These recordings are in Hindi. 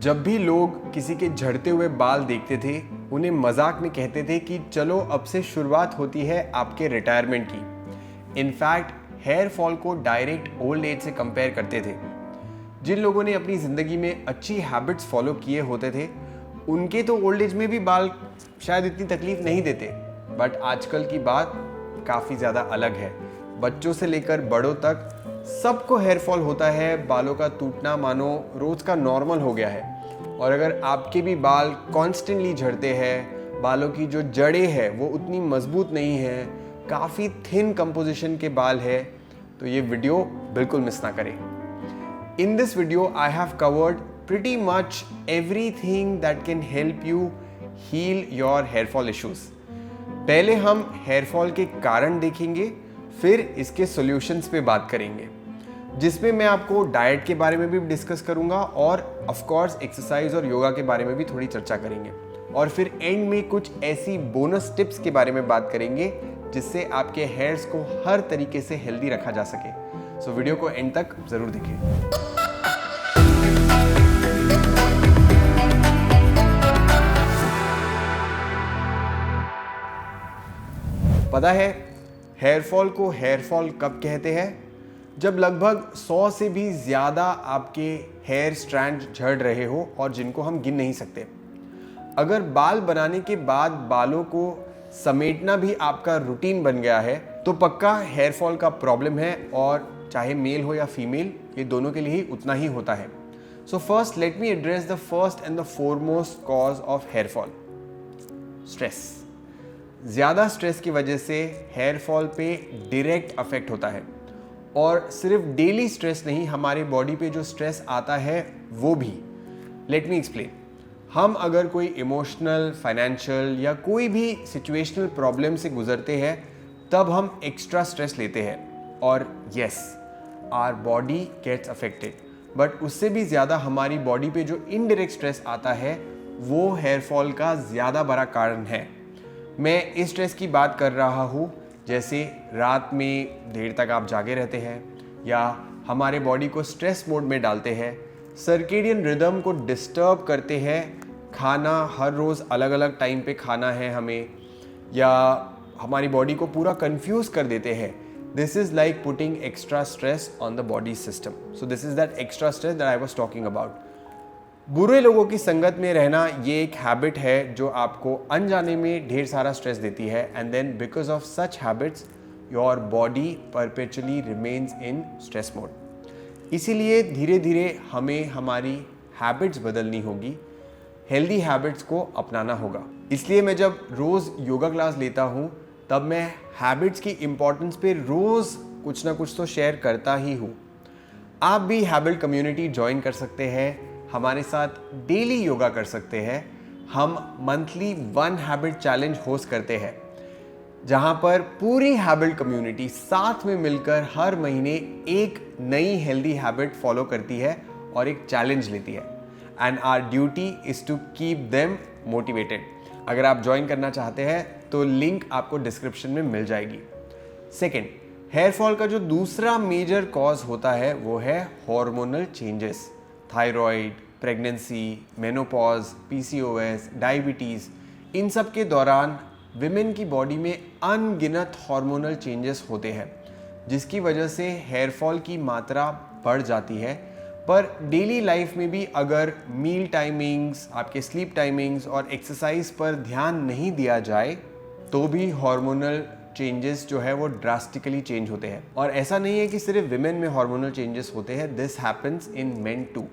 जब भी लोग किसी के झड़ते हुए बाल देखते थे, उन्हें मजाक में कहते थे कि चलो अब से शुरुआत होती है आपके रिटायरमेंट की। इनफैक्ट हेयर फॉल को डायरेक्ट ओल्ड एज से कंपेयर करते थे। जिन लोगों ने अपनी ज़िंदगी में अच्छी हैबिट्स फॉलो किए होते थे, उनके तो ओल्ड एज में भी बाल शायद इतनी तकलीफ नहीं देते। बट आजकल की बात काफ़ी ज़्यादा अलग है। बच्चों से लेकर बड़ों तक सबको हेयर फॉल होता है। बालों का टूटना मानो रोज़ का नॉर्मल हो गया है। और अगर आपके भी बाल कॉन्स्टेंटली झड़ते हैं, बालों की जो जड़ें हैं वो उतनी मजबूत नहीं है, काफ़ी थिन कंपोजिशन के बाल है, तो ये वीडियो बिल्कुल मिस ना करें। In this video, I have covered pretty much everything that can help you heal your hair fall issues. पहले हम हेयर फॉल के कारण देखेंगे, फिर इसके सॉल्यूशंस पे बात करेंगे, जिसमें मैं आपको डाइट के बारे में भी डिस्कस करूंगा और ऑफ कोर्स एक्सरसाइज और योगा के बारे में भी थोड़ी चर्चा करेंगे। और फिर एंड में कुछ ऐसी बोनस टिप्स के बारे में बात करेंगे जिससे आपके हेयर्स को हर तरीके से हेल्दी रखा जा सके। सो वीडियो को एंड तक जरूर देखें। पता है हेयर फॉल को हेयर फॉल कब कहते हैं? जब लगभग 100 से भी ज़्यादा आपके हेयर स्ट्रैंड झड़ रहे हो और जिनको हम गिन नहीं सकते। अगर बाल बनाने के बाद बालों को समेटना भी आपका रूटीन बन गया है तो पक्का हेयर फॉल का प्रॉब्लम है, और चाहे मेल हो या फीमेल, ये दोनों के लिए ही उतना ही होता है। So first let me address the first and the foremost cause of hair fall, stress. ज़्यादा स्ट्रेस की वजह से हेयर फॉल पे डायरेक्ट अफेक्ट होता है, और सिर्फ डेली स्ट्रेस नहीं, हमारे बॉडी पे जो स्ट्रेस आता है वो भी। Let me explain. हम अगर कोई इमोशनल, फाइनेंशियल या कोई भी सिचुएशनल प्रॉब्लम से गुजरते हैं तब हम एक्स्ट्रा स्ट्रेस लेते हैं, और yes, our body gets affected. But उससे भी ज़्यादा हमारी बॉडी पे जो इनडायरेक्ट स्ट्रेस आता है वो हेयर फॉल का ज़्यादा बड़ा कारण है। मैं इस स्ट्रेस की बात कर रहा हूँ, जैसे रात में देर तक आप जागे रहते हैं या हमारे बॉडी को स्ट्रेस मोड में डालते हैं, सर्केडियन रिदम को डिस्टर्ब करते हैं, खाना हर रोज़ अलग अलग टाइम पे खाना है हमें, या हमारी बॉडी को पूरा कंफ्यूज कर देते हैं। This is like putting extra stress on the body system. So this is that extra stress that I was talking about. बुरे लोगों की संगत में रहना ये एक हैबिट है जो आपको अनजाने में ढेर सारा स्ट्रेस देती है, and then because of such habits your body perpetually remains in stress mode. इसीलिए धीरे धीरे हमें हमारी हैबिट्स बदलनी होगी, हेल्दी हैबिट्स को अपनाना होगा। इसलिए मैं जब रोज़ योगा क्लास लेता हूँ तब मैं हैबिट्स की इम्पोर्टेंस पे रोज़ कुछ ना कुछ तो शेयर करता ही हूँ। आप भी हैबिट कम्युनिटी ज्वाइन कर सकते हैं, हमारे साथ डेली योगा कर सकते हैं। हम मंथली 1 हैबिट चैलेंज होस्ट करते हैं, जहां पर पूरी हैबिट कम्युनिटी साथ में मिलकर हर महीने एक नई हेल्दी हैबिट फॉलो करती है और एक चैलेंज लेती है, and our duty is to keep them motivated. अगर आप ज्वाइन करना चाहते हैं तो लिंक आपको डिस्क्रिप्शन में मिल जाएगी। सेकेंड, हेयर फॉल का जो दूसरा मेजर कॉज होता है वो है hormonal changes. Thyroid, pregnancy, menopause, PCOS, diabetes, इन सब के दौरान विमेन की बॉडी में अनगिनत हार्मोनल चेंजेस होते हैं, जिसकी वजह से हेयर फॉल की मात्रा बढ़ जाती है। पर डेली लाइफ में भी अगर मील टाइमिंग्स, आपके स्लीप टाइमिंग्स और एक्सरसाइज पर ध्यान नहीं दिया जाए तो भी हार्मोनल चेंजेस जो है वो ड्रास्टिकली चेंज होते हैं। और ऐसा नहीं है कि सिर्फ विमेन में हार्मोनल चेंजेस होते हैं, this happens in men too.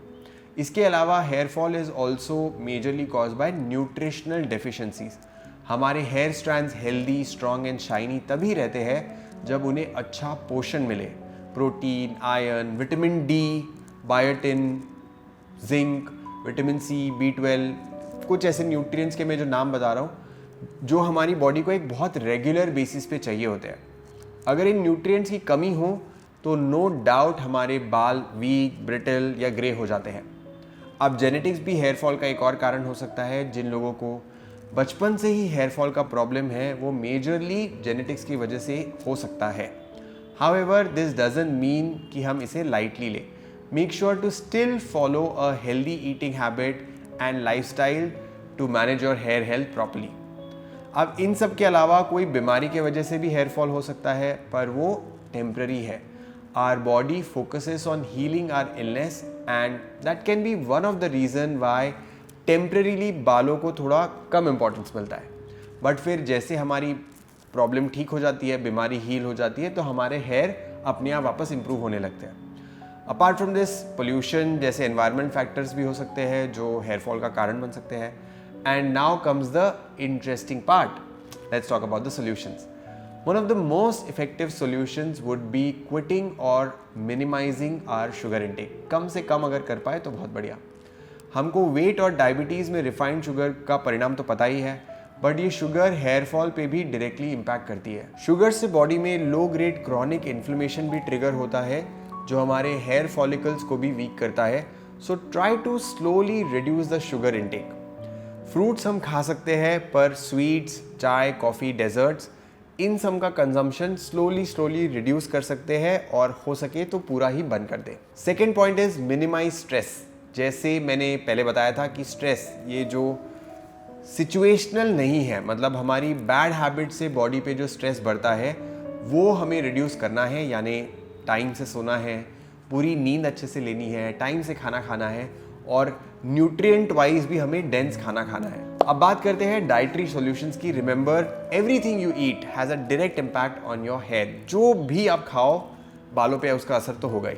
इसके अलावा hair fall is also majorly cause by nutritional deficiencies. हमारे hair strands healthy, strong and shiny तभी रहते हैं जब उन्हें अच्छा पोषण मिले। Protein, iron, vitamin D, biotin, zinc, vitamin C, B12, कुछ ऐसे न्यूट्रिएंट्स के मैं जो नाम बता रहा हूँ जो हमारी बॉडी को एक बहुत रेगुलर बेसिस पे चाहिए होते हैं। अगर इन न्यूट्रिएंट्स की कमी हो तो नो डाउट हमारे बाल वीक, ब्रिटल या ग्रे हो जाते हैं। अब जेनेटिक्स भी हेयर फॉल का एक और कारण हो सकता है। जिन लोगों को बचपन से ही हेयर फॉल का प्रॉब्लम है वो मेजरली जेनेटिक्स की वजह से हो सकता है। हाउएवर दिस डजंट मीन कि हम इसे लाइटली लें। Make sure to still follow a healthy eating habit and lifestyle to manage your hair health properly. अब इन सब के अलावा कोई बीमारी के वजह से भी हेयर फॉल हो सकता है, पर वो टेम्पररी है. Our body focuses on healing our illness and that can be one of the reason why temporarily बालों को थोड़ा कम इम्पोर्टेंस मिलता है. बट फिर जैसे हमारी प्रॉब्लम ठीक हो जाती है, बीमारी हील हो जाती है, तो हमारे हेयर अपने आप वापस इम्प्रूव होने लगते हैं. अपार्ट फ्रॉम दिस, पोल्यूशन जैसे एनवायरमेंट फैक्टर्स भी हो सकते हैं जो हेयर फॉल का कारण बन सकते हैं. And now comes the interesting part. Let's talk about the solutions. One of the most effective solutions would be quitting or minimizing our sugar intake. कम से कम अगर कर पाए तो बहुत बढ़िया. हमको वेट और डायबिटीज़ में रिफाइंड शुगर का परिणाम तो पता ही है, बट ये शुगर हेयर फॉल पे भी डायरेक्टली इम्पैक्ट करती है. शुगर से बॉडी में लो ग्रेड क्रॉनिक इन्फ्लेमेशन भी ट्रिगर होता है जो हमारे हेयर फॉलिकल्स को भी वीक करता है. So try to slowly reduce the sugar intake. Fruits हम खा सकते हैं, पर स्वीट्स, चाय, कॉफ़ी, डेजर्ट्स, इन सब का कंजम्पशन स्लोली रिड्यूस कर सकते हैं और हो सके तो पूरा ही बंद कर दे. Second point is minimize stress. जैसे मैंने पहले बताया था कि स्ट्रेस ये जो सिचुएशनल नहीं है, मतलब हमारी बैड हैबिट से बॉडी पे जो स्ट्रेस बढ़ता है वो हमें रिड्यूस करना है. यानी टाइम से सोना है, पूरी नींद अच्छे से लेनी है, टाइम से खाना खाना है और न्यूट्रिएंट वाइज भी हमें डेंस खाना खाना है. अब बात करते हैं डाइटरी सॉल्यूशंस की. Remember, everything you eat has a direct impact on your hair. जो भी आप खाओ बालों पे उसका असर तो होगा ही.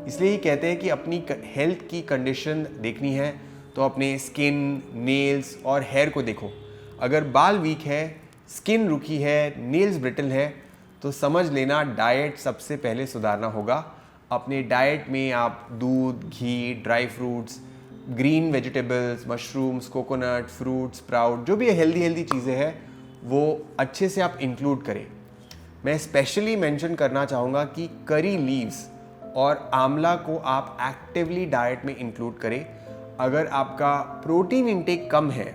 इसलिए ही कहते हैं कि अपनी हेल्थ की कंडीशन देखनी है तो अपने स्किन, नेल्स और हेयर को देखो. अगर बाल वीक है, स्किन रुकी है, नेल्स ब्रिटल है, तो समझ लेना डाइट सबसे पहले सुधारना होगा. अपने डाइट में आप दूध, घी, dry fruits, green vegetables, mushrooms, coconut, fruit, sprout, जो भी हेल्दी चीज़ें हैं वो अच्छे से आप इंक्लूड करें. मैं स्पेशली मेंशन करना चाहूँगा कि करी लीव्स और आंवला को आप एक्टिवली डाइट में इंक्लूड करें. अगर आपका प्रोटीन इंटेक कम है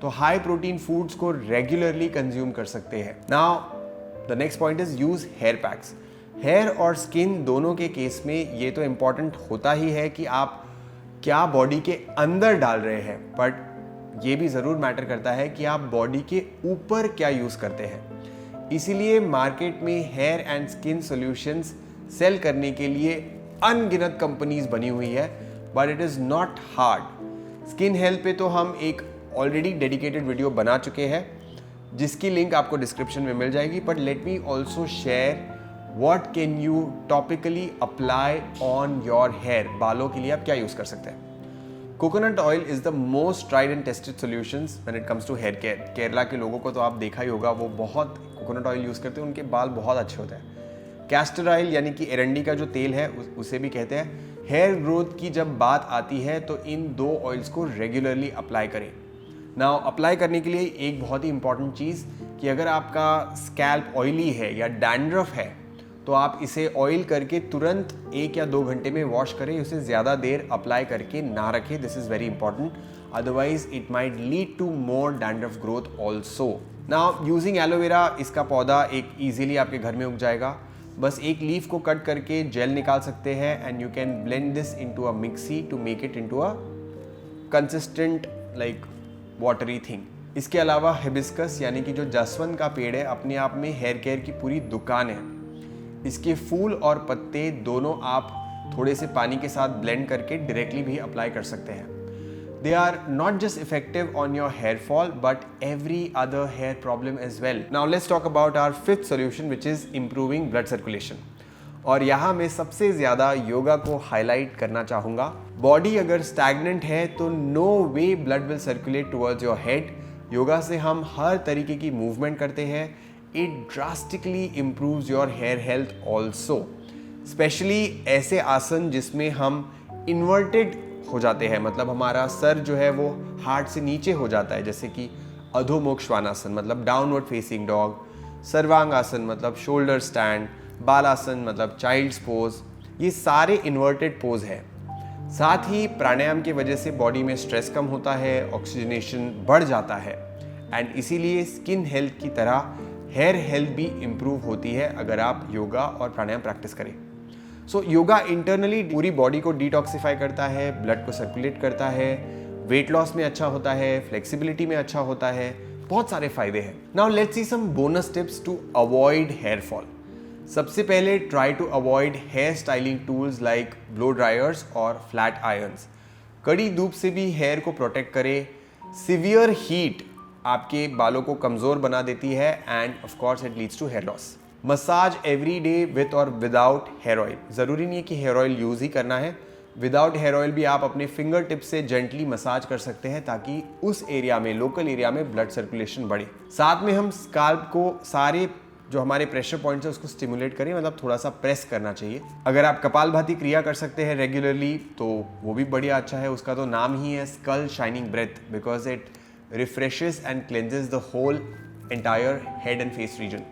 तो हाई प्रोटीन फूड्स को रेगुलरली कंज्यूम कर सकते हैं. Now the next point is use hair packs. Hair और स्किन दोनों के केस में ये तो इम्पॉर्टेंट होता ही है कि आप क्या बॉडी के अंदर डाल रहे हैं, बट ये भी ज़रूर मैटर करता है कि आप बॉडी के ऊपर क्या यूज़ करते हैं. इसीलिए मार्केट में hair and skin solutions sell करने के लिए अनगिनत कंपनीज बनी हुई है, but it is not hard. Skin health पे तो हम एक ऑलरेडी डेडिकेटेड वीडियो बना चुके हैं जिसकी लिंक आपको डिस्क्रिप्शन में मिल जाएगी. But let me also share What can you topically apply on your hair? बालों के लिए आप क्या यूज़ कर सकते हैं. Coconut oil is the most tried and tested solutions when it comes to hair care. Kerala के लोगों को तो आप देखा ही होगा, वो बहुत कोकोनट ऑयल यूज़ करते हैं, उनके बाल बहुत अच्छे होते हैं. कैस्टर ऑयल यानी कि एरंडी का जो तेल है उसे भी कहते हैं. हेयर ग्रोथ की जब बात आती है तो इन दो ऑयल्स को रेगुलरली अप्लाई करें. नाउ अप्लाई करने के लिए एक बहुत ही इंपॉर्टेंट चीज़ कि अगर आपका स्कैल्प ऑयली है या डैंड्रफ है तो आप इसे ऑयल करके तुरंत 1 या 2 घंटे में वॉश करें. उसे ज़्यादा देर अप्लाई करके ना रखें. This is very important, otherwise it might lead to more dandruff growth also. Now using aloe vera, इसका पौधा एक ईजिली आपके घर में उग जाएगा. बस एक लीफ को कट करके जेल निकाल सकते हैं and you can blend this into a mixie to make it into a consistent like watery thing. इसके अलावा हिबिस्कस यानी कि जो जसवंत का पेड़ है, अपने आप में हेयर केयर की पूरी दुकान है. इसके फूल और पत्ते दोनों आप थोड़े से पानी के साथ ब्लेंड करके डायरेक्टली भी अप्लाई कर सकते हैं. They are not just effective on your hair fall but every other hair problem as well. Now let's talk about our fifth solution which is improving blood circulation. और यहाँ मैं सबसे ज़्यादा योगा को हाईलाइट करना चाहूँगा. बॉडी अगर स्टैग्नेंट है तो no way blood will circulate towards your head. Yoga से हम हर तरीके की मूवमेंट करते हैं. It drastically improves your hair health also. Specially ऐसे आसन जिसमें हम इन्वर्टेड हो जाते हैं, मतलब हमारा सर जो है वो हार्ट से नीचे हो जाता है, जैसे कि अधोमुख श्वानासन मतलब डाउनवर्ड फेसिंग डॉग, सर्वांगासन मतलब शोल्डर स्टैंड, बालासन मतलब चाइल्ड्स पोज. ये सारे इन्वर्टेड पोज है. साथ ही प्राणायाम की वजह से बॉडी में स्ट्रेस कम होता है, ऑक्सीजनेशन बढ़ जाता है एंड इसीलिए स्किन हेल्थ की तरह हेयर हेल्थ भी इम्प्रूव होती है अगर आप योगा और प्राणायाम प्रैक्टिस करें. सो योगा इंटरनली पूरी बॉडी को डिटॉक्सिफाई करता है, ब्लड को सर्कुलेट करता है, वेट लॉस में अच्छा होता है, फ्लेक्सिबिलिटी में अच्छा होता है, बहुत सारे फायदे हैं। Now let's see some bonus tips to avoid hair fall. सबसे पहले try to avoid hair styling tools like blow dryers और फ्लैट आयरन्स। कड़ी धूप से भी हेयर को प्रोटेक्ट करे। सिवियर हीट आपके बालों को कमज़ोर बना देती है and of course it leads to hair loss. Massage every day with और विदाउट हेयर ऑयल। ज़रूरी नहीं है कि हेयर ऑयल यूज़ ही करना है, विदाउट हेयर ऑयल भी आप अपने फिंगर टिप से जेंटली मसाज कर सकते हैं ताकि उस एरिया में, लोकल एरिया में ब्लड सर्कुलेशन बढ़े। साथ में हम स्काल्प को सारे जो हमारे प्रेशर पॉइंट्स है उसको स्टिमुलेट करें, मतलब थोड़ा सा प्रेस करना चाहिए। अगर आप कपालभाति क्रिया कर सकते हैं रेगुलरली तो वो भी बढ़िया अच्छा है। उसका तो नाम ही है skull shining breath, because it refreshes and cleanses the whole entire head and face region.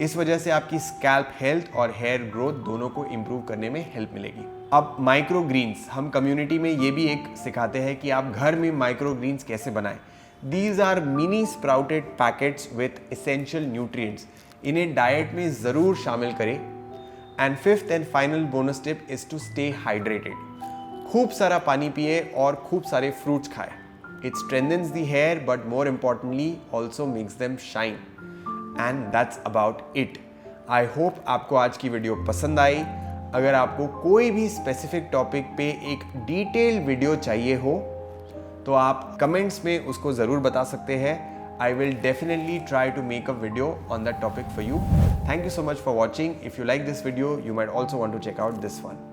इस वजह से आपकी स्कैल्प हेल्थ और हेयर ग्रोथ दोनों को इम्प्रूव करने में हेल्प मिलेगी। अब माइक्रो ग्रीन्स, हम कम्युनिटी में ये भी एक सिखाते हैं कि आप घर में माइक्रो ग्रीन्स कैसे बनाएं। These are mini sprouted packets with essential nutrients. इन्हें डाइट में ज़रूर शामिल करें। And fifth and final bonus tip is to stay hydrated. खूब सारा पानी पिए और खूब सारे फ्रूट्स खाएं। It strengthens the hair but more importantly also makes them shine. And that's about it. I hope आपको आज की वीडियो पसंद आई। अगर आपको कोई भी स्पेसिफिक टॉपिक पे एक डिटेल वीडियो चाहिए हो तो आप कमेंट्स में उसको ज़रूर बता सकते हैं। I will definitely try to make a video on that topic for you. Thank you so much for watching. If you like this video, you might also want to check out this one.